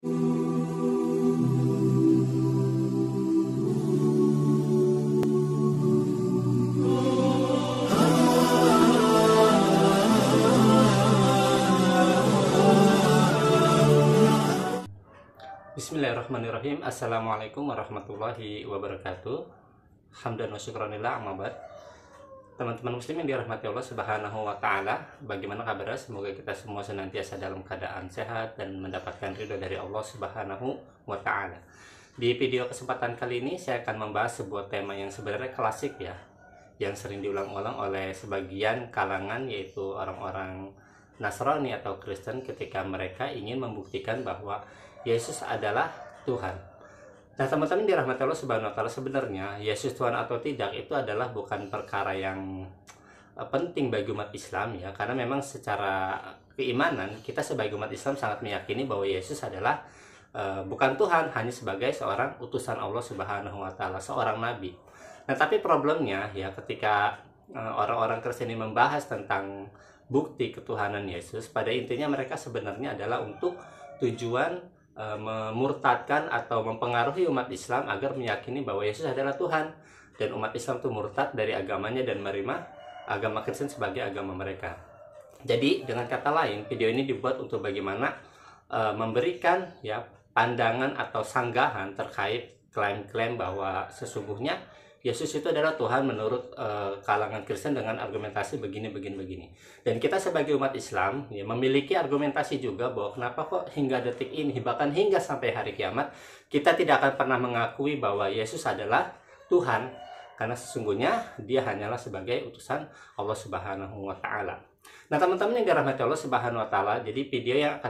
Bismillahirrahmanirrahim. Assalamualaikum warahmatullahi wabarakatuh. Hamdan wa syukranillah, amma ba'd. Teman-teman muslim yang dirahmati Allah Subhanahu wa taala, bagaimana kabarnya? Semoga kita semua senantiasa dalam keadaan sehat dan mendapatkan ridho dari Allah Subhanahu wa taala. Di video kesempatan kali ini saya akan membahas sebuah tema yang sebenarnya klasik ya, yang sering diulang-ulang oleh sebagian kalangan, yaitu orang-orang Nasrani atau Kristen ketika mereka ingin membuktikan bahwa Yesus adalah Tuhan. Nah, teman-teman dirahmati Allah Subhanahu wa taala, sebenarnya Yesus Tuhan atau tidak itu adalah bukan perkara yang penting bagi umat Islam ya, karena memang secara keimanan kita sebagai umat Islam sangat meyakini bahwa Yesus adalah bukan Tuhan, hanya sebagai seorang utusan Allah Subhanahu wa taala, seorang nabi. Nah, tapi problemnya ya, ketika orang-orang Kristen ini membahas tentang bukti ketuhanan Yesus, pada intinya mereka sebenarnya adalah untuk tujuan memurtadkan atau mempengaruhi umat Islam agar meyakini bahwa Yesus adalah Tuhan, dan umat Islam itu murtad dari agamanya dan menerima agama Kristen sebagai agama mereka. Jadi dengan kata lain, video ini dibuat untuk bagaimana memberikan ya pandangan atau sanggahan terkait klaim-klaim bahwa sesungguhnya Yesus itu adalah Tuhan menurut kalangan Kristen dengan argumentasi begini. Dan kita sebagai umat Islam ya, memiliki argumentasi juga bahwa kenapa kok hingga detik ini, bahkan hingga sampai hari kiamat, kita tidak akan pernah mengakui bahwa Yesus adalah Tuhan, karena sesungguhnya dia hanyalah sebagai utusan Allah Subhanahu wa taala. Nah, teman-teman yang dirahmati Allah Subhanahu wa taala, jadi video yang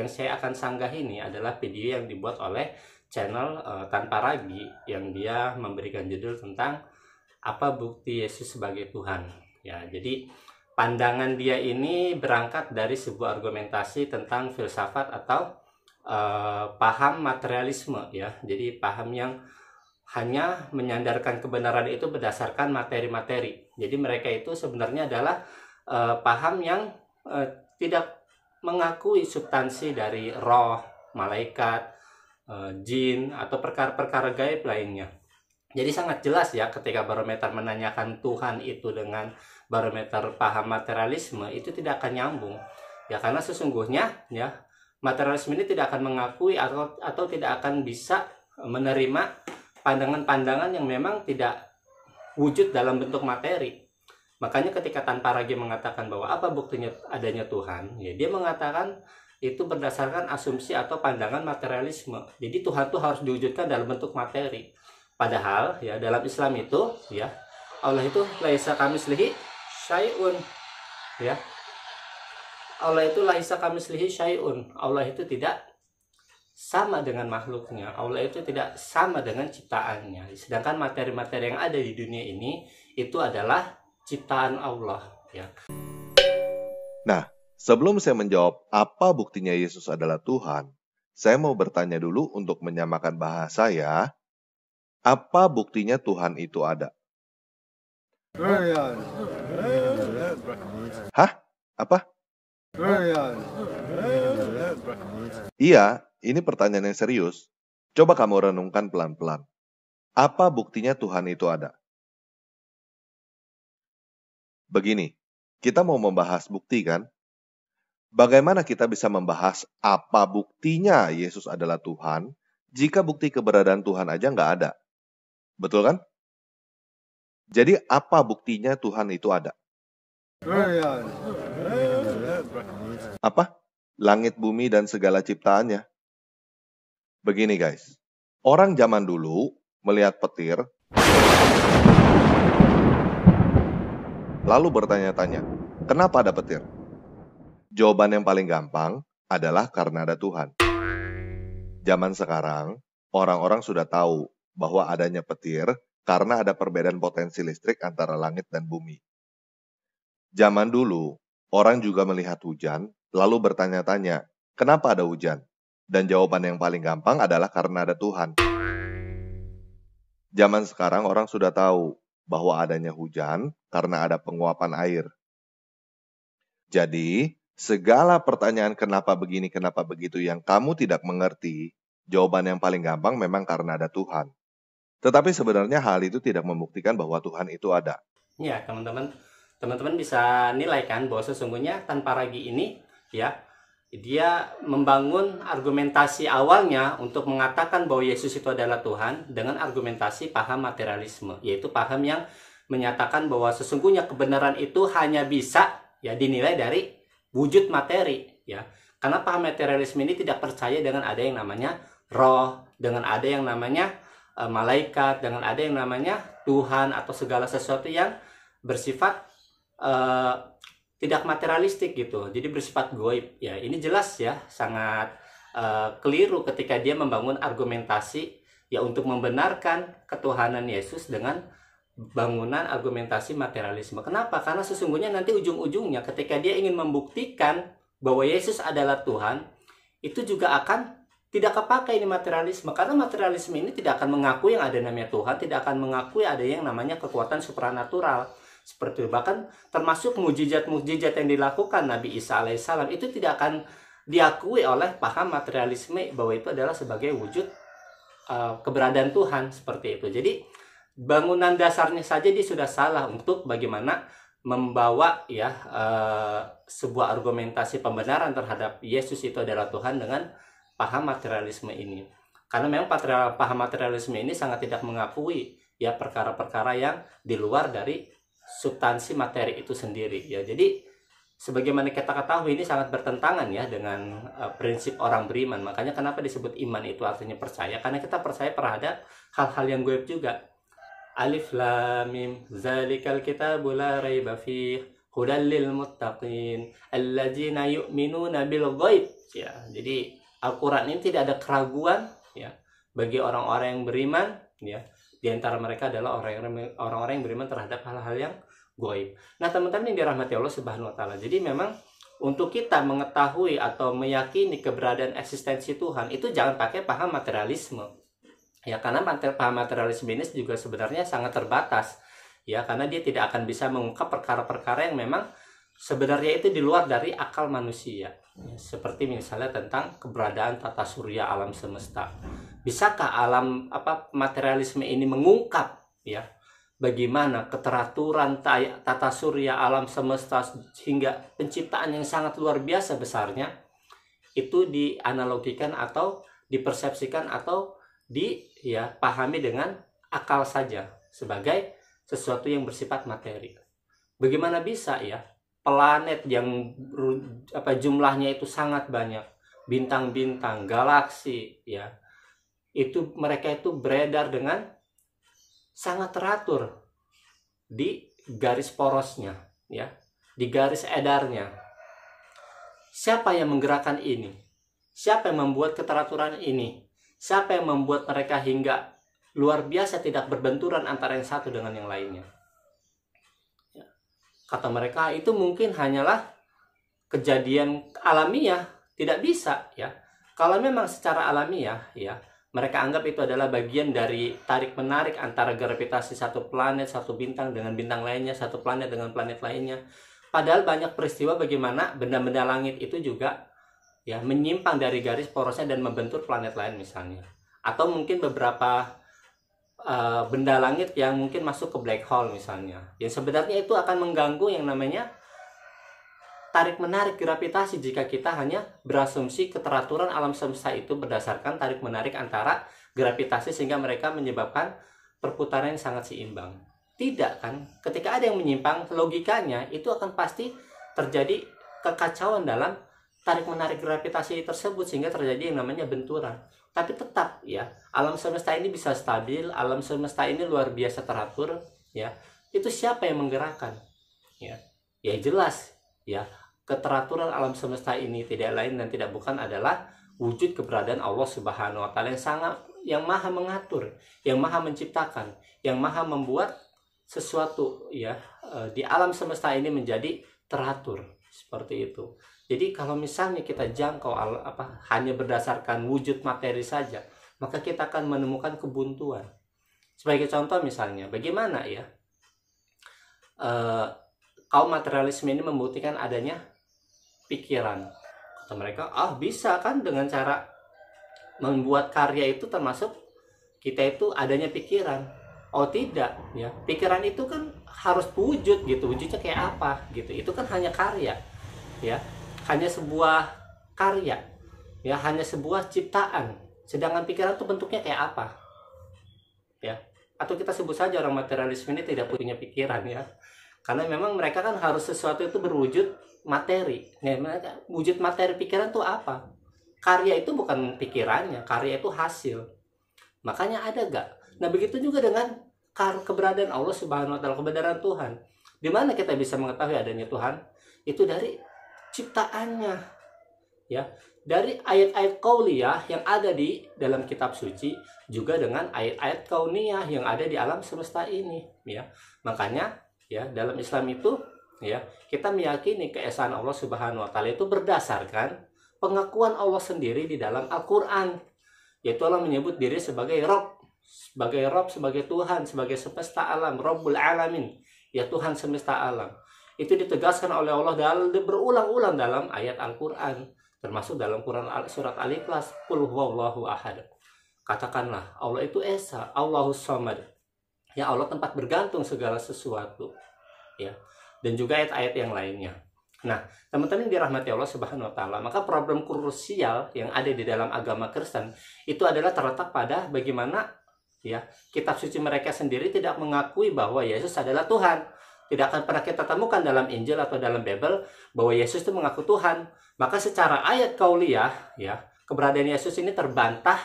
saya akan sanggah ini adalah video yang dibuat oleh channel Tanpa Ragi, yang dia memberikan judul tentang apa bukti Yesus sebagai Tuhan ya. Jadi pandangan dia ini berangkat dari sebuah argumentasi tentang filsafat atau paham materialisme ya. Jadi paham yang hanya menyandarkan kebenaran itu berdasarkan materi-materi. Jadi mereka itu sebenarnya adalah paham yang tidak mengakui substansi dari roh, malaikat, jin, atau perkara-perkara gaib lainnya. Jadi sangat jelas ya, ketika barometer menanyakan Tuhan itu dengan barometer paham materialisme, itu tidak akan nyambung ya, karena sesungguhnya ya materialisme ini tidak akan mengakui atau tidak akan bisa menerima pandangan-pandangan yang memang tidak wujud dalam bentuk materi. Makanya ketika Tanpa Ragi mengatakan bahwa apa buktinya adanya Tuhan ya, dia mengatakan itu berdasarkan asumsi atau pandangan materialisme. Jadi Tuhan itu harus diwujudkan dalam bentuk materi. Padahal ya dalam Islam itu ya, Allah itu laisa kamitslihi syai'un ya. Allah itu laisa kamitslihi syai'un. Allah itu tidak sama dengan makhluknya. Allah itu tidak sama dengan ciptaannya. Sedangkan materi-materi yang ada di dunia ini itu adalah ciptaan Allah ya. Nah, sebelum saya menjawab apa buktinya Yesus adalah Tuhan, saya mau bertanya dulu untuk menyamakan bahasa ya. Apa buktinya Tuhan itu ada? Hah? Apa? Iya, ini pertanyaan yang serius. Coba kamu renungkan pelan-pelan. Apa buktinya Tuhan itu ada? Begini, kita mau membahas bukti kan? Bagaimana kita bisa membahas apa buktinya Yesus adalah Tuhan jika bukti keberadaan Tuhan aja nggak ada? Betul kan? Jadi apa buktinya Tuhan itu ada? Apa? Langit, bumi, dan segala ciptaannya. Begini guys, orang zaman dulu melihat petir, lalu bertanya-tanya, kenapa ada petir? Jawaban yang paling gampang adalah karena ada Tuhan. Zaman sekarang, orang-orang sudah tahu bahwa adanya petir karena ada perbedaan potensi listrik antara langit dan bumi. Zaman dulu, orang juga melihat hujan, lalu bertanya-tanya, kenapa ada hujan? Dan jawaban yang paling gampang adalah karena ada Tuhan. Zaman sekarang, orang sudah tahu bahwa adanya hujan karena ada penguapan air. Jadi, Segala pertanyaan kenapa begini, kenapa begitu yang kamu tidak mengerti, jawaban yang paling gampang memang karena ada Tuhan. Tetapi sebenarnya hal itu tidak membuktikan bahwa Tuhan itu ada. Ya, teman-teman bisa nilai kan bahwa sesungguhnya tanpa ragi ini, ya, dia membangun argumentasi awalnya untuk mengatakan bahwa Yesus itu adalah Tuhan dengan argumentasi paham materialisme, yaitu paham yang menyatakan bahwa sesungguhnya kebenaran itu hanya bisa ya dinilai dari wujud materi, ya. Karena paham materialisme ini tidak percaya dengan ada yang namanya roh, dengan ada yang namanya malaikat, dengan ada yang namanya Tuhan atau segala sesuatu yang bersifat tidak materialistik gitu, jadi bersifat goib. Ya, ini jelas ya sangat keliru ketika dia membangun argumentasi ya untuk membenarkan ketuhanan Yesus dengan bangunan argumentasi materialisme. Kenapa? Karena sesungguhnya nanti ujung-ujungnya ketika dia ingin membuktikan bahwa Yesus adalah Tuhan, itu juga akan tidak kepakai ini materialisme, karena materialisme ini tidak akan mengakui yang ada namanya Tuhan, tidak akan mengakui ada yang namanya kekuatan supranatural. Seperti itu. Bahkan termasuk mukjizat-mukjizat yang dilakukan Nabi Isa alaihissalam itu tidak akan diakui oleh paham materialisme bahwa itu adalah sebagai wujud keberadaan Tuhan, seperti itu. Jadi bangunan dasarnya saja dia sudah salah untuk bagaimana membawa ya sebuah argumentasi pembenaran terhadap Yesus itu adalah Tuhan dengan paham materialisme ini. Karena memang paham materialisme ini sangat tidak mengakui ya perkara-perkara yang di luar dari substansi materi itu sendiri ya. Jadi sebagaimana kita ketahui ini sangat bertentangan ya dengan prinsip orang beriman. Makanya kenapa disebut iman itu artinya percaya, karena kita percaya terhadap hal-hal yang gaib juga. Alif lam mim zalikal kitabu la raiba fih hudal lil muttaqin alladzina yu'minuna bil ghaib ya. Jadi Al-Qur'an ini tidak ada keraguan ya bagi orang-orang yang beriman ya. Di antara mereka adalah orang-orang yang beriman terhadap hal-hal yang gaib. Nah, teman-teman yang dirahmati Allah Subhanahu wa taala. Jadi memang untuk kita mengetahui atau meyakini keberadaan eksistensi Tuhan itu jangan pakai paham materialisme. Ya, karena paham materialisme ini juga sebenarnya sangat terbatas. Ya, karena dia tidak akan bisa mengungkap perkara-perkara yang memang sebenarnya itu di luar dari akal manusia. Ya, seperti misalnya tentang keberadaan tata surya alam semesta. Bisakah alam materialisme ini mengungkap ya bagaimana keteraturan tata surya alam semesta hingga penciptaan yang sangat luar biasa besarnya itu dianalogikan atau dipersepsikan atau pahami dengan akal saja sebagai sesuatu yang bersifat materi. Bagaimana bisa ya planet yang jumlahnya itu sangat banyak, bintang-bintang, galaksi ya, itu mereka itu beredar dengan sangat teratur di garis porosnya ya, di garis edarnya. Siapa yang menggerakkan ini? Siapa yang membuat keteraturan ini? Siapa yang membuat mereka hingga luar biasa tidak berbenturan antara yang satu dengan yang lainnya? Ya. Kata mereka itu mungkin hanyalah kejadian alamiah, tidak bisa ya. Kalau memang secara alamiah ya, mereka anggap itu adalah bagian dari tarik-menarik antara gravitasi satu planet, satu bintang dengan bintang lainnya, satu planet dengan planet lainnya. Padahal banyak peristiwa bagaimana benda-benda langit itu juga ya menyimpang dari garis porosnya dan membentur planet lain misalnya. Atau mungkin beberapa benda langit yang mungkin masuk ke black hole misalnya. Yang sebenarnya itu akan mengganggu yang namanya tarik-menarik gravitasi jika kita hanya berasumsi keteraturan alam semesta itu berdasarkan tarik-menarik antara gravitasi sehingga mereka menyebabkan perputaran yang sangat seimbang. Tidak kan? Ketika ada yang menyimpang, logikanya itu akan pasti terjadi kekacauan dalam tarik-menarik gravitasi tersebut sehingga terjadi yang namanya benturan. Tapi tetap ya, alam semesta ini bisa stabil, alam semesta ini luar biasa teratur ya. Itu siapa yang menggerakkan? Ya jelas ya, keteraturan alam semesta ini tidak lain dan tidak bukan adalah wujud keberadaan Allah Subhanahu wa taala yang maha mengatur, yang maha menciptakan, yang maha membuat sesuatu ya di alam semesta ini menjadi teratur seperti itu. Jadi kalau misalnya kita jangkau hanya berdasarkan wujud materi saja, maka kita akan menemukan kebuntuan. Sebagai contoh misalnya, bagaimana ya kaum materialisme ini membuktikan adanya pikiran. Kata mereka, bisa kan dengan cara membuat karya itu termasuk kita itu adanya pikiran. Oh tidak, ya. Pikiran itu kan harus wujud gitu. Wujudnya kayak apa gitu. Itu kan hanya karya, ya. Hanya sebuah karya, ya, hanya sebuah ciptaan. Sedangkan pikiran itu bentuknya kayak apa? Ya. Atau kita sebut saja orang materialisme ini tidak punya pikiran, ya. Karena memang mereka kan harus sesuatu itu berwujud materi. Ya, wujud materi pikiran itu apa? Karya itu bukan pikirannya, karya itu hasil. Makanya ada gak? Nah begitu juga dengan keberadaan Allah Subhanahu Wa Taala, keberadaan Tuhan. Di mana kita bisa mengetahui adanya Tuhan? Itu dari ciptaannya, ya, dari ayat-ayat qauliyah yang ada di dalam kitab suci, juga dengan ayat-ayat kauniyah yang ada di alam semesta ini, ya. Makanya, ya, dalam Islam itu, ya, kita meyakini keesaan Allah Subhanahu Wa Taala itu berdasarkan pengakuan Allah sendiri di dalam Al-Quran, yaitu Allah menyebut diri sebagai Rob, sebagai Tuhan, sebagai semesta alam, Rabbul Alamin, ya, Tuhan semesta alam. Itu ditegaskan oleh Allah berulang-ulang dalam ayat Al-Quran, termasuk dalam Quran surat Al-Ikhlas, Qul huwallahu ahad. Katakanlah Allah itu Esa, Allahus Samad, ya, Allah tempat bergantung segala sesuatu, ya. Dan juga ayat-ayat yang lainnya. Nah, teman-teman dirahmati Allah Subhanahu Wa Taala, maka problem krusial yang ada di dalam agama Kristen itu adalah terletak pada bagaimana, ya, kitab suci mereka sendiri tidak mengakui bahwa Yesus adalah Tuhan. Tidak akan pernah kita temukan dalam Injil atau dalam Bible bahwa Yesus itu mengaku Tuhan. Maka secara ayat kauliyah, ya, keberadaan Yesus ini terbantah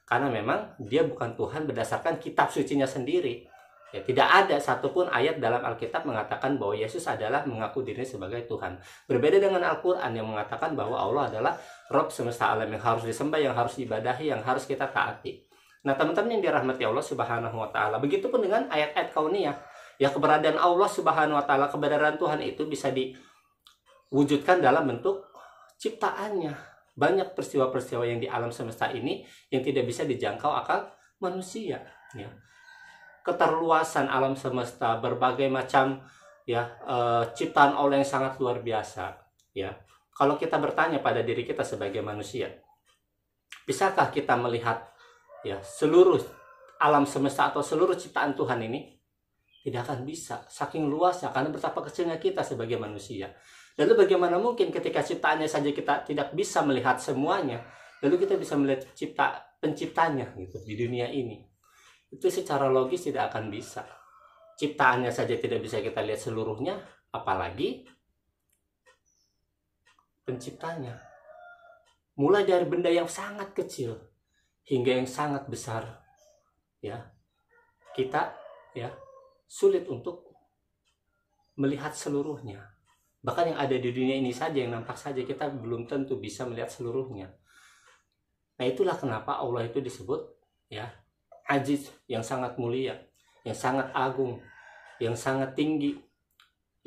karena memang dia bukan Tuhan berdasarkan kitab sucinya sendiri. Ya, tidak ada satupun ayat dalam Alkitab mengatakan bahwa Yesus adalah mengaku diri sebagai Tuhan. Berbeda dengan Al-Quran yang mengatakan bahwa Allah adalah Rabb semesta alam yang harus disembah, yang harus diibadahi, yang harus kita taati. Nah, teman-teman yang dirahmati Allah Subhanahu Wa Taala, begitupun dengan ayat-ayat kauniyah. Ya, keberadaan Allah Subhanahu Wa Taala, keberadaan Tuhan itu bisa diwujudkan dalam bentuk ciptaannya. Banyak peristiwa-peristiwa yang di alam semesta ini yang tidak bisa dijangkau akal manusia, ya. Keterluasan alam semesta, berbagai macam, ya, ciptaan Allah yang sangat luar biasa, ya. Kalau kita bertanya pada diri kita sebagai manusia, bisakah kita melihat, ya, seluruh alam semesta atau seluruh ciptaan Tuhan ini? Tidak akan bisa, saking luasnya, karena betapa kecilnya kita sebagai manusia. Lalu bagaimana mungkin ketika ciptaannya saja kita tidak bisa melihat semuanya, lalu kita bisa melihat penciptanya gitu di dunia ini? Itu secara logis tidak akan bisa. Ciptaannya saja tidak bisa kita lihat seluruhnya, apalagi penciptanya. Mulai dari benda yang sangat kecil hingga yang sangat besar, ya, kita, ya, sulit untuk melihat seluruhnya. Bahkan yang ada di dunia ini saja, yang nampak saja, kita belum tentu bisa melihat seluruhnya. Nah, itulah kenapa Allah itu disebut, ya, Aziz, yang sangat mulia, yang sangat agung, yang sangat tinggi,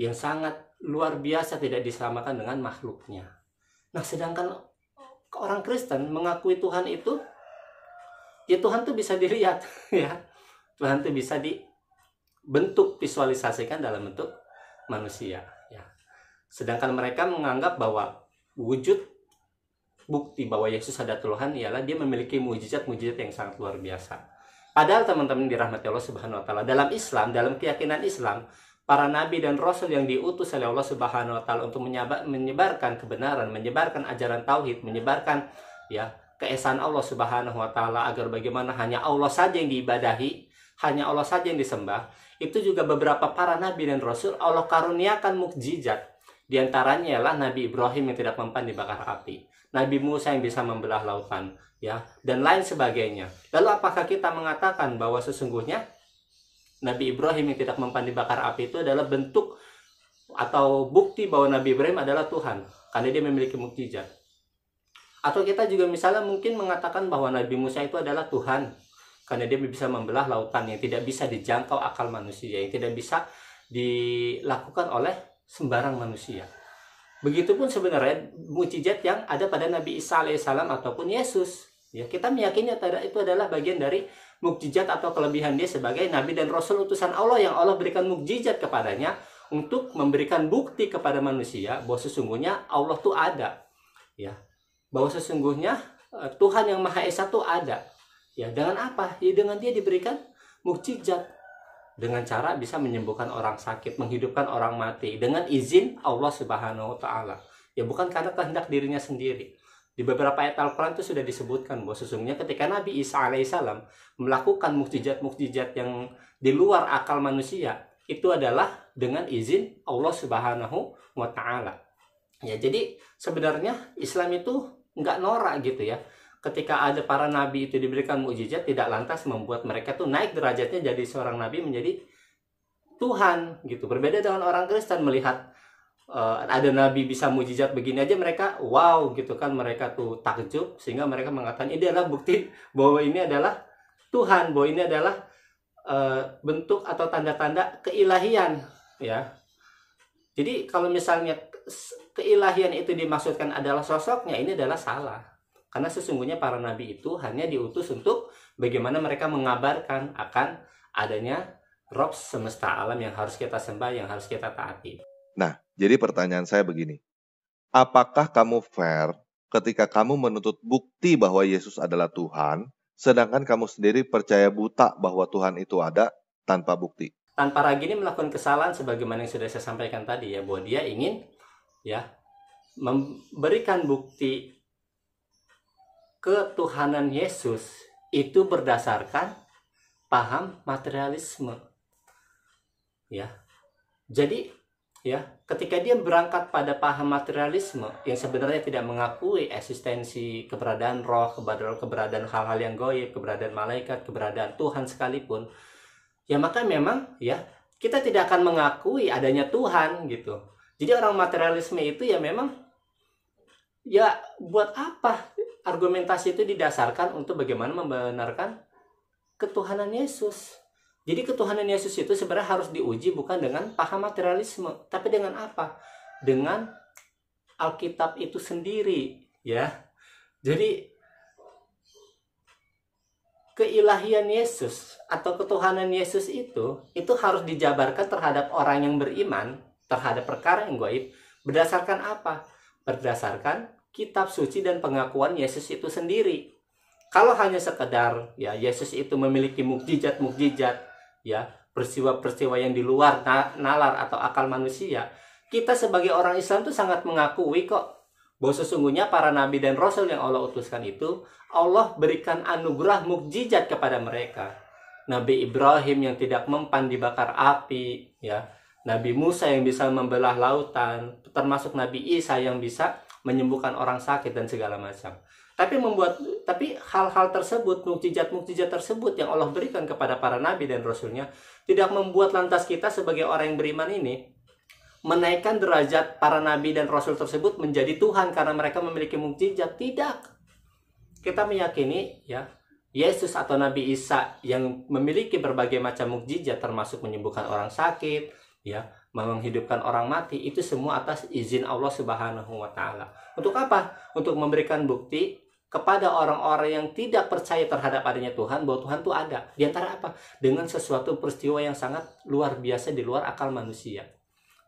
yang sangat luar biasa, tidak disamakan dengan makhluknya. Nah, sedangkan orang Kristen mengakui Tuhan itu, ya, Tuhan itu bisa dilihat, ya. Tuhan itu bisa bentuk visualisasikan dalam bentuk manusia, ya. Sedangkan mereka menganggap bahwa wujud bukti bahwa Yesus adalah Tuhan ialah dia memiliki mujizat-mujizat yang sangat luar biasa. Padahal teman-teman dirahmati Allah Subhanahu Wa Taala, dalam Islam, dalam keyakinan Islam, para nabi dan rasul yang diutus oleh Allah Subhanahu Wa Taala untuk menyebarkan kebenaran, menyebarkan ajaran tauhid, menyebarkan, ya, keesaan Allah Subhanahu Wa Taala, agar bagaimana hanya Allah saja yang diibadahi, hanya Allah saja yang disembah. Itu juga beberapa para nabi dan rasul Allah karuniakan mukjizat. Di antaranya ialah Nabi Ibrahim yang tidak mempan dibakar api, Nabi Musa yang bisa membelah lautan, ya, dan lain sebagainya. Lalu apakah kita mengatakan bahwa sesungguhnya Nabi Ibrahim yang tidak mempan dibakar api itu adalah bentuk atau bukti bahwa Nabi Ibrahim adalah Tuhan karena dia memiliki mukjizat? Atau kita juga misalnya mungkin mengatakan bahwa Nabi Musa itu adalah Tuhan karena dia bisa membelah lautan yang tidak bisa dijangkau akal manusia, yang tidak bisa dilakukan oleh sembarang manusia. Begitupun sebenarnya mukjizat yang ada pada Nabi Isa alaihissalam ataupun Yesus. Ya, kita meyakini itu adalah bagian dari mukjizat atau kelebihan dia sebagai nabi dan rasul utusan Allah yang Allah berikan mukjizat kepadanya untuk memberikan bukti kepada manusia bahwa sesungguhnya Allah tuh ada, ya, bahwa sesungguhnya Tuhan yang Maha Esa tuh ada, ya. Dengan apa? Ya dengan dia diberikan mukjizat, dengan cara bisa menyembuhkan orang sakit, menghidupkan orang mati dengan izin Allah Subhanahu wa taala. Ya bukan karena kehendak dirinya sendiri. Di beberapa ayat Al-Quran itu sudah disebutkan bahwa sesungguhnya ketika Nabi Isa alaihissalam melakukan mukjizat-mukjizat yang di luar akal manusia, itu adalah dengan izin Allah Subhanahu wa taala. Ya, jadi sebenarnya Islam itu nggak norak gitu ya. Ketika ada para nabi itu diberikan mukjizat, tidak lantas membuat mereka tuh naik derajatnya jadi seorang nabi menjadi Tuhan gitu. Berbeda dengan orang Kristen melihat ada nabi bisa mukjizat begini aja mereka wow gitu kan, mereka tuh takjub sehingga mereka mengatakan ini adalah bukti bahwa ini adalah Tuhan, bahwa ini adalah bentuk atau tanda-tanda keilahian, ya. Jadi kalau misalnya keilahian itu dimaksudkan adalah sosoknya, ini adalah salah. Karena sesungguhnya para nabi itu hanya diutus untuk bagaimana mereka mengabarkan akan adanya Rob semesta alam yang harus kita sembah, yang harus kita taati. Nah, jadi pertanyaan saya begini. Apakah kamu fair ketika kamu menuntut bukti bahwa Yesus adalah Tuhan, sedangkan kamu sendiri percaya buta bahwa Tuhan itu ada tanpa bukti? Tanpa ragu ini melakukan kesalahan sebagaimana yang sudah saya sampaikan tadi ya, bahwa dia ingin ya memberikan bukti ketuhanan Yesus itu berdasarkan paham materialisme. Ya. Jadi ya, ketika dia berangkat pada paham materialisme yang sebenarnya tidak mengakui eksistensi keberadaan roh, keberadaan hal-hal yang gaib, keberadaan malaikat, keberadaan Tuhan sekalipun, ya maka memang ya kita tidak akan mengakui adanya Tuhan gitu. Jadi orang materialisme itu ya memang ya buat apa argumentasi itu didasarkan untuk bagaimana membenarkan ketuhanan Yesus. Jadi ketuhanan Yesus itu sebenarnya harus diuji bukan dengan paham materialisme, tapi dengan apa? Dengan Alkitab itu sendiri, ya. Jadi keilahian Yesus atau ketuhanan Yesus itu harus dijabarkan terhadap orang yang beriman terhadap perkara yang gaib berdasarkan apa? Berdasarkan kitab suci dan pengakuan Yesus itu sendiri. Kalau hanya sekedar ya Yesus itu memiliki mukjizat-mukjizat, ya peristiwa-peristiwa yang di luar nalar atau akal manusia, kita sebagai orang Islam tuh sangat mengakui kok bahwa sesungguhnya para nabi dan rasul yang Allah utuskan itu Allah berikan anugerah mukjizat kepada mereka. Nabi Ibrahim yang tidak mempan dibakar api, ya. Nabi Musa yang bisa membelah lautan, termasuk Nabi Isa yang bisa menyembuhkan orang sakit dan segala macam. Tapi hal-hal tersebut, mukjizat-mukjizat tersebut yang Allah berikan kepada para nabi dan rasulnya tidak membuat lantas kita sebagai orang yang beriman ini menaikkan derajat para nabi dan rasul tersebut menjadi Tuhan karena mereka memiliki mukjizat. Tidak. Kita meyakini ya Yesus atau Nabi Isa yang memiliki berbagai macam mukjizat termasuk menyembuhkan orang sakit, ya, menghidupkan orang mati, itu semua atas izin Allah Subhanahu wa taala. Untuk apa? Untuk memberikan bukti kepada orang-orang yang tidak percaya terhadap adanya Tuhan bahwa Tuhan itu ada. Di antara apa? Dengan sesuatu peristiwa yang sangat luar biasa di luar akal manusia.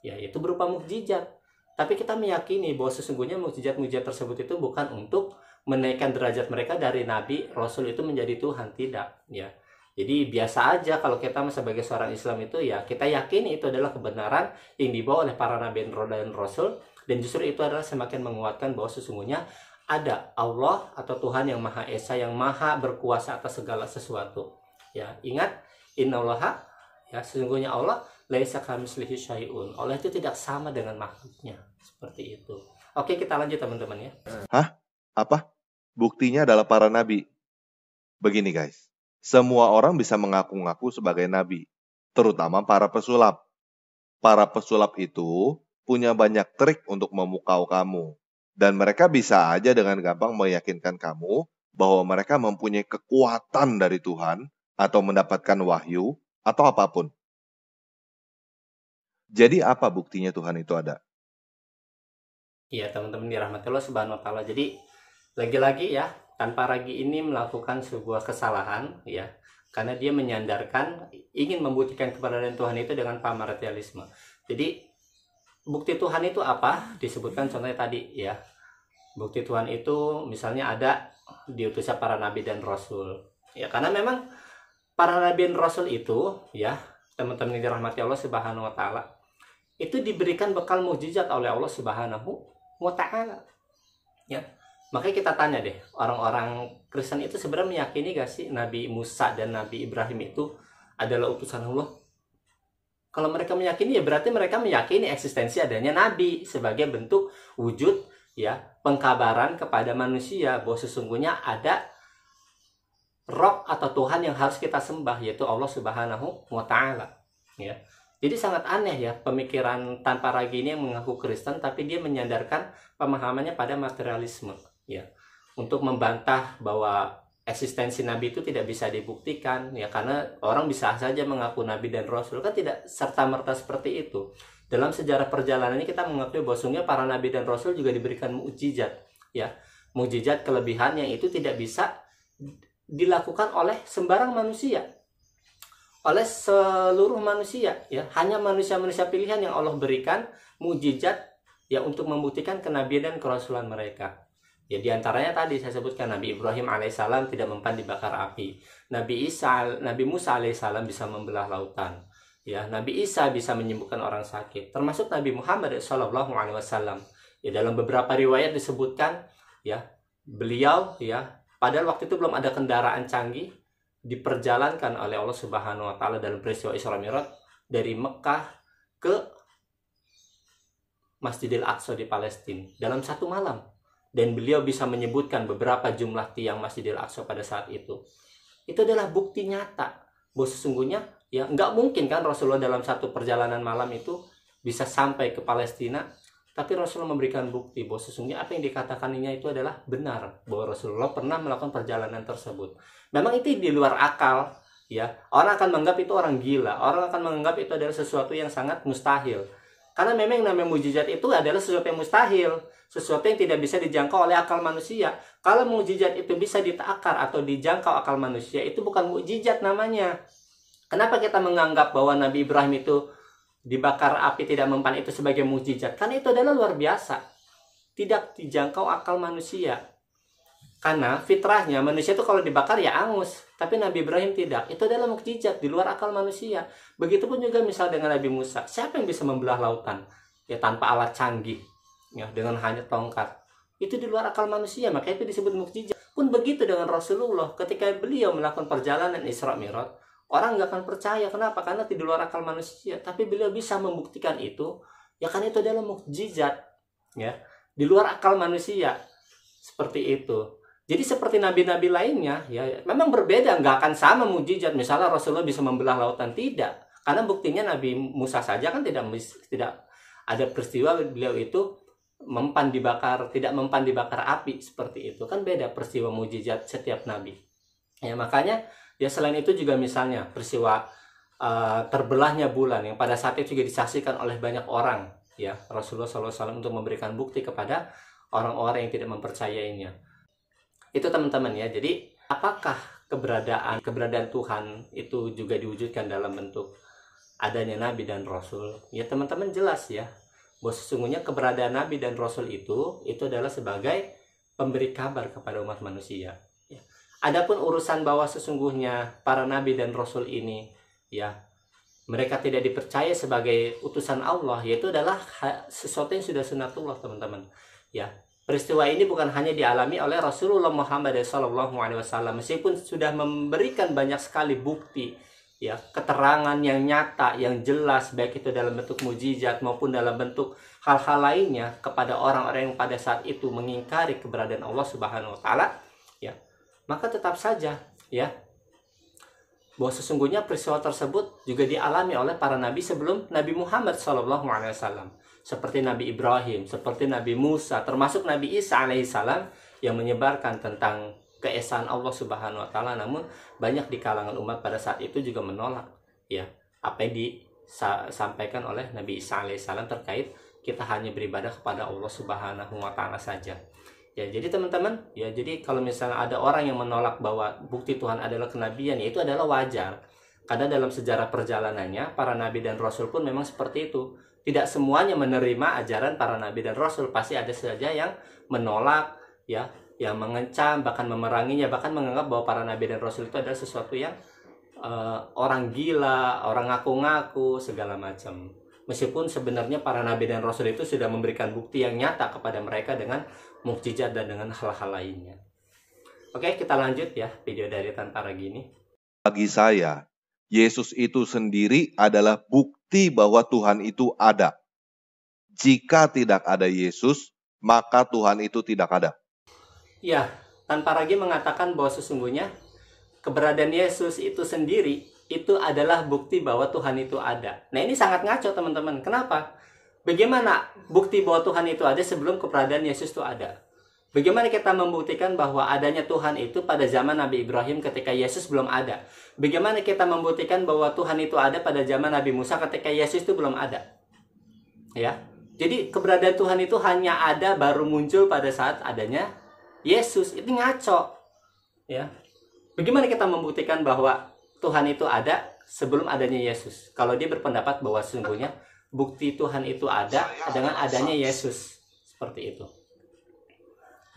Ya, itu berupa mukjizat. Tapi kita meyakini bahwa sesungguhnya mukjizat-mukjizat tersebut itu bukan untuk menaikkan derajat mereka dari nabi, rasul itu menjadi Tuhan, tidak, ya. Jadi biasa aja kalau kita sebagai seorang Islam itu ya kita yakini itu adalah kebenaran yang dibawa oleh para nabi dan rasul, dan justru itu adalah semakin menguatkan bahwa sesungguhnya ada Allah atau Tuhan yang Maha Esa, yang Maha berkuasa atas segala sesuatu. Ya, ingat innallaha, ya sesungguhnya Allah laisa kamitslihi syai'un. Allah itu tidak sama dengan makhluknya. Seperti itu. Oke, kita lanjut teman-teman ya. Hah? Apa? Buktinya adalah para nabi. Begini guys, semua orang bisa mengaku-ngaku sebagai nabi, terutama para pesulap. Para pesulap itu punya banyak trik untuk memukau kamu. Dan mereka bisa aja dengan gampang meyakinkan kamu bahwa mereka mempunyai kekuatan dari Tuhan atau mendapatkan wahyu atau apapun. Jadi apa buktinya Tuhan itu ada? Iya teman-teman dirahmati Allah Subhanahu wa taala. Jadi lagi-lagi ya, tanpa ragi ini melakukan sebuah kesalahan ya, karena dia menyandarkan ingin membuktikan keberadaan Tuhan itu dengan paham materialisme. Jadi bukti Tuhan itu apa? Disebutkan contohnya tadi ya. Bukti Tuhan itu misalnya ada diutusnya para nabi dan rasul. Ya, karena memang para nabi dan rasul itu ya, teman-teman yang dirahmati Allah Subhanahu wa taala, itu diberikan bekal mukjizat oleh Allah Subhanahu wa taala. Ya. Makanya kita tanya deh, orang-orang Kristen itu sebenarnya meyakini gak sih Nabi Musa dan Nabi Ibrahim itu adalah utusan Allah? Kalau mereka meyakini, ya berarti mereka meyakini eksistensi adanya nabi sebagai bentuk wujud ya, pengkabaran kepada manusia bahwa sesungguhnya ada Rob atau Tuhan yang harus kita sembah, yaitu Allah Subhanahu wa taala. Ya. Jadi sangat aneh ya pemikiran tanpa ragi ini yang mengaku Kristen tapi dia menyandarkan pemahamannya pada materialisme ya. Untuk membantah bahwa eksistensi nabi itu tidak bisa dibuktikan ya, karena orang bisa saja mengaku nabi dan rasul, kan tidak serta-merta seperti itu. Dalam sejarah perjalanannya kita mengakui bahwa sungguhnya para nabi dan rasul juga diberikan mukjizat ya. Mukjizat kelebihan yang itu tidak bisa dilakukan oleh sembarang manusia, oleh seluruh manusia ya. Hanya manusia-manusia pilihan yang Allah berikan mukjizat ya untuk membuktikan kenabian dan kerasulan mereka. Ya diantaranya tadi saya sebutkan Nabi Ibrahim alaihissalam tidak mempan dibakar api, Nabi Musa alaihissalam bisa membelah lautan, ya Nabi Isa bisa menyembuhkan orang sakit, termasuk Nabi Muhammad Shallallahu Alaihi Wasallam. Ya dalam beberapa riwayat disebutkan ya beliau ya padahal waktu itu belum ada kendaraan canggih, diperjalankan oleh Allah Subhanahu Wa Taala dalam peristiwa Isra Mi'raj dari Mekah ke Masjidil Aqsa di Palestina dalam satu malam. Dan beliau bisa menyebutkan beberapa jumlah tiang Masjidil Aqsa pada saat itu. Itu adalah bukti nyata bahwa sesungguhnya ya nggak mungkin kan Rasulullah dalam satu perjalanan malam itu bisa sampai ke Palestina, tapi Rasulullah memberikan bukti bahwa sesungguhnya apa yang dikatakannya itu adalah benar, bahwa Rasulullah pernah melakukan perjalanan tersebut. Memang itu di luar akal ya. Orang akan menganggap itu orang gila, orang akan menganggap itu adalah sesuatu yang sangat mustahil. Karena memang namanya mukjizat itu adalah sesuatu yang mustahil, sesuatu yang tidak bisa dijangkau oleh akal manusia. Kalau mukjizat itu bisa ditakar atau dijangkau akal manusia, itu bukan mukjizat namanya. Kenapa kita menganggap bahwa Nabi Ibrahim itu dibakar api tidak mempan itu sebagai mukjizat? Karena itu adalah luar biasa, tidak dijangkau akal manusia. Karena fitrahnya manusia itu kalau dibakar ya angus, tapi Nabi Ibrahim tidak. Itu adalah mukjizat di luar akal manusia. Begitupun juga misal dengan Nabi Musa. Siapa yang bisa membelah lautan ya tanpa alat canggih ya, dengan hanya tongkat? Itu di luar akal manusia, makanya itu disebut mukjizat. Pun begitu dengan Rasulullah, ketika beliau melakukan perjalanan Isra Mi'raj, orang nggak akan percaya. Kenapa? Karena di luar akal manusia. Tapi beliau bisa membuktikan itu ya, karena itu adalah mukjizat ya, di luar akal manusia. Seperti itu. Jadi seperti nabi-nabi lainnya ya memang berbeda, nggak akan sama mukjizat. Misalnya Rasulullah bisa membelah lautan, tidak, karena buktinya Nabi Musa saja kan tidak ada peristiwa beliau itu tidak mempan dibakar api seperti itu. Kan beda peristiwa mukjizat setiap nabi ya. Makanya ya selain itu juga misalnya peristiwa terbelahnya bulan yang pada saat itu juga disaksikan oleh banyak orang ya, Rasulullah SAW untuk memberikan bukti kepada orang-orang yang tidak mempercayainya. Itu teman-teman ya. Jadi apakah keberadaan Tuhan itu juga diwujudkan dalam bentuk adanya nabi dan rasul? Ya teman-teman jelas ya bahwa sesungguhnya keberadaan nabi dan rasul itu adalah sebagai pemberi kabar kepada umat manusia ya. Adapun urusan bahwa sesungguhnya para nabi dan rasul ini ya mereka tidak dipercaya sebagai utusan Allah, yaitu adalah sesuatu yang sudah sunatullah teman-teman ya. Peristiwa ini bukan hanya dialami oleh Rasulullah Muhammad SAW, meskipun sudah memberikan banyak sekali bukti, ya, keterangan yang nyata, yang jelas, baik itu dalam bentuk mukjizat maupun dalam bentuk hal-hal lainnya kepada orang-orang yang pada saat itu mengingkari keberadaan Allah Subhanahu Wa Taala, ya, maka tetap saja, ya, bahwa sesungguhnya peristiwa tersebut juga dialami oleh para nabi sebelum Nabi Muhammad SAW. Seperti Nabi Ibrahim, seperti Nabi Musa, termasuk Nabi Isa alaihissalam yang menyebarkan tentang keesaan Allah Subhanahu Wa Taala. Namun banyak di kalangan umat pada saat itu juga menolak, ya, apa yang disampaikan oleh Nabi Isa alaihissalam terkait kita hanya beribadah kepada Allah Subhanahu Wa Taala saja. Ya, jadi teman-teman, ya, jadi kalau misalnya ada orang yang menolak bahwa bukti Tuhan adalah kenabian, ya itu adalah wajar. Karena dalam sejarah perjalanannya para nabi dan rasul pun memang seperti itu. Tidak semuanya menerima ajaran para nabi dan rasul. Pasti ada saja yang menolak, ya, yang mengecam, bahkan memeranginya, bahkan menganggap bahwa para nabi dan rasul itu adalah sesuatu yang orang gila, orang ngaku-ngaku, segala macam. Meskipun sebenarnya para nabi dan rasul itu sudah memberikan bukti yang nyata kepada mereka dengan mukjizat dan dengan hal-hal lainnya. Oke, kita lanjut ya video dari Tanpa Ragi ini. Bagi saya, Yesus itu sendiri adalah bukti bahwa Tuhan itu ada. Jika tidak ada Yesus, maka Tuhan itu tidak ada. Ya, Tanpa Ragi mengatakan bahwa sesungguhnya keberadaan Yesus itu sendiri itu adalah bukti bahwa Tuhan itu ada. Nah, ini sangat ngaco teman-teman. Kenapa? Bagaimana bukti bahwa Tuhan itu ada sebelum keberadaan Yesus itu ada? Bagaimana kita membuktikan bahwa adanya Tuhan itu pada zaman Nabi Ibrahim ketika Yesus belum ada? Bagaimana kita membuktikan bahwa Tuhan itu ada pada zaman Nabi Musa ketika Yesus itu belum ada? Ya. Jadi keberadaan Tuhan itu hanya ada baru muncul pada saat adanya Yesus. Itu ngaco. Ya. Bagaimana kita membuktikan bahwa Tuhan itu ada sebelum adanya Yesus? Kalau dia berpendapat bahwa sesungguhnya bukti Tuhan itu ada dengan adanya Yesus. Seperti itu.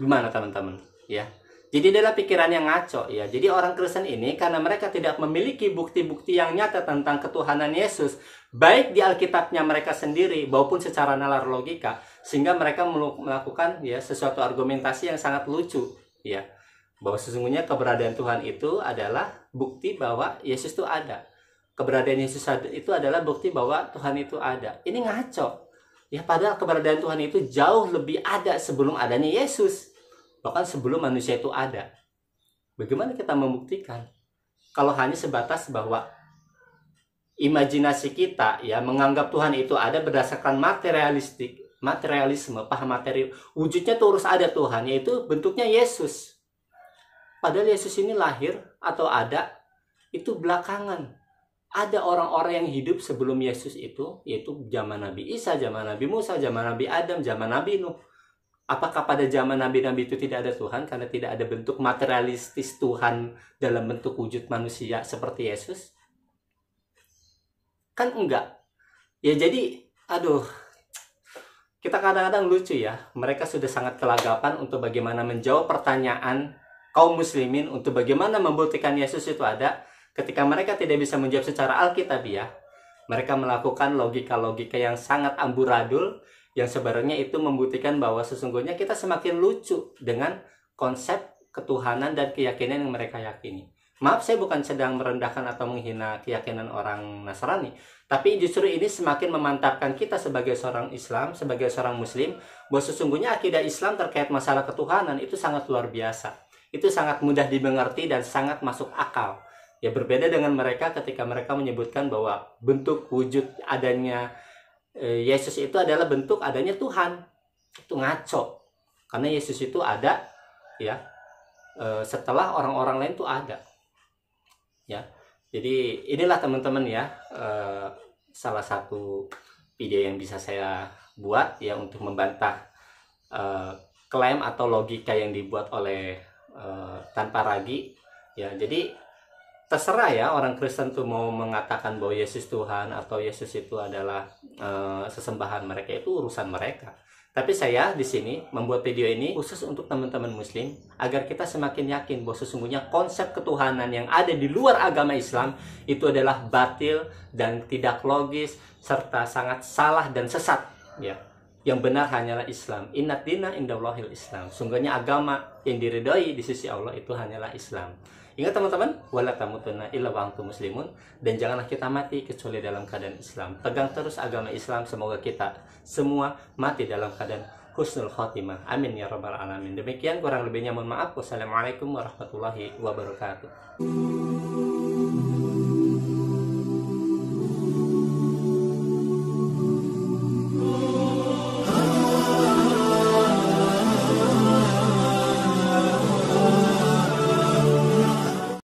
Gimana teman-teman? Ya. Jadi adalah pikiran yang ngaco ya. Jadi orang Kristen ini karena mereka tidak memiliki bukti-bukti yang nyata tentang ketuhanan Yesus, baik di Alkitabnya mereka sendiri maupun secara nalar logika, sehingga mereka melakukan ya sesuatu argumentasi yang sangat lucu ya. Bahwa sesungguhnya keberadaan Tuhan itu adalah bukti bahwa Yesus itu ada. Keberadaan Yesus itu adalah bukti bahwa Tuhan itu ada. Ini ngaco. Ya, padahal keberadaan Tuhan itu jauh lebih ada sebelum adanya Yesus. Bahkan sebelum manusia itu ada. Bagaimana kita membuktikan? Kalau hanya sebatas bahwa imajinasi kita ya menganggap Tuhan itu ada berdasarkan materialisme, paham materi. Wujudnya terus ada Tuhan, yaitu bentuknya Yesus. Padahal Yesus ini lahir atau ada itu belakangan. Ada orang-orang yang hidup sebelum Yesus itu, yaitu zaman Nabi Isa, zaman Nabi Musa, zaman Nabi Adam, zaman Nabi Nuh. Apakah pada zaman Nabi-Nabi itu tidak ada Tuhan karena tidak ada bentuk materialistis Tuhan dalam bentuk wujud manusia seperti Yesus? Kan enggak. Ya jadi, aduh, kita kadang-kadang lucu ya. Mereka sudah sangat kelagapan untuk bagaimana menjawab pertanyaan kaum muslimin untuk bagaimana membuktikan Yesus itu ada. Ketika mereka tidak bisa menjawab secara alkitabiah, mereka melakukan logika-logika yang sangat amburadul, yang sebenarnya itu membuktikan bahwa sesungguhnya kita semakin lucu dengan konsep ketuhanan dan keyakinan yang mereka yakini. Maaf, saya bukan sedang merendahkan atau menghina keyakinan orang Nasrani, tapi justru ini semakin memantapkan kita sebagai seorang Islam, sebagai seorang Muslim, bahwa sesungguhnya akidah Islam terkait masalah ketuhanan itu sangat luar biasa. Itu sangat mudah dimengerti dan sangat masuk akal. Ya, berbeda dengan mereka ketika mereka menyebutkan bahwa bentuk wujud adanya Yesus itu adalah bentuk adanya Tuhan. Itu ngaco. Karena Yesus itu ada ya setelah orang-orang lain itu ada. Ya. Jadi inilah teman-teman ya salah satu video yang bisa saya buat ya untuk membantah klaim atau logika yang dibuat oleh Tanpa Ragi. Ya, jadi terserah ya orang Kristen tuh mau mengatakan bahwa Yesus Tuhan atau Yesus itu adalah sesembahan mereka, itu urusan mereka. Tapi saya di sini membuat video ini khusus untuk teman-teman Muslim agar kita semakin yakin bahwa sesungguhnya konsep ketuhanan yang ada di luar agama Islam itu adalah batil dan tidak logis serta sangat salah dan sesat. Ya, yang benar hanyalah Islam. Inna dina indallahil Islam. Sungguhnya agama yang diridhoi di sisi Allah itu hanyalah Islam. Ingat teman-teman, wala tamutunna illa wa antum muslimun, dan janganlah kita mati kecuali dalam keadaan Islam. Pegang terus agama Islam, semoga kita semua mati dalam keadaan husnul khotimah. Amin ya rabbal alamin. Demikian, kurang lebihnya mohon maaf. Wassalamualaikum warahmatullahi wabarakatuh.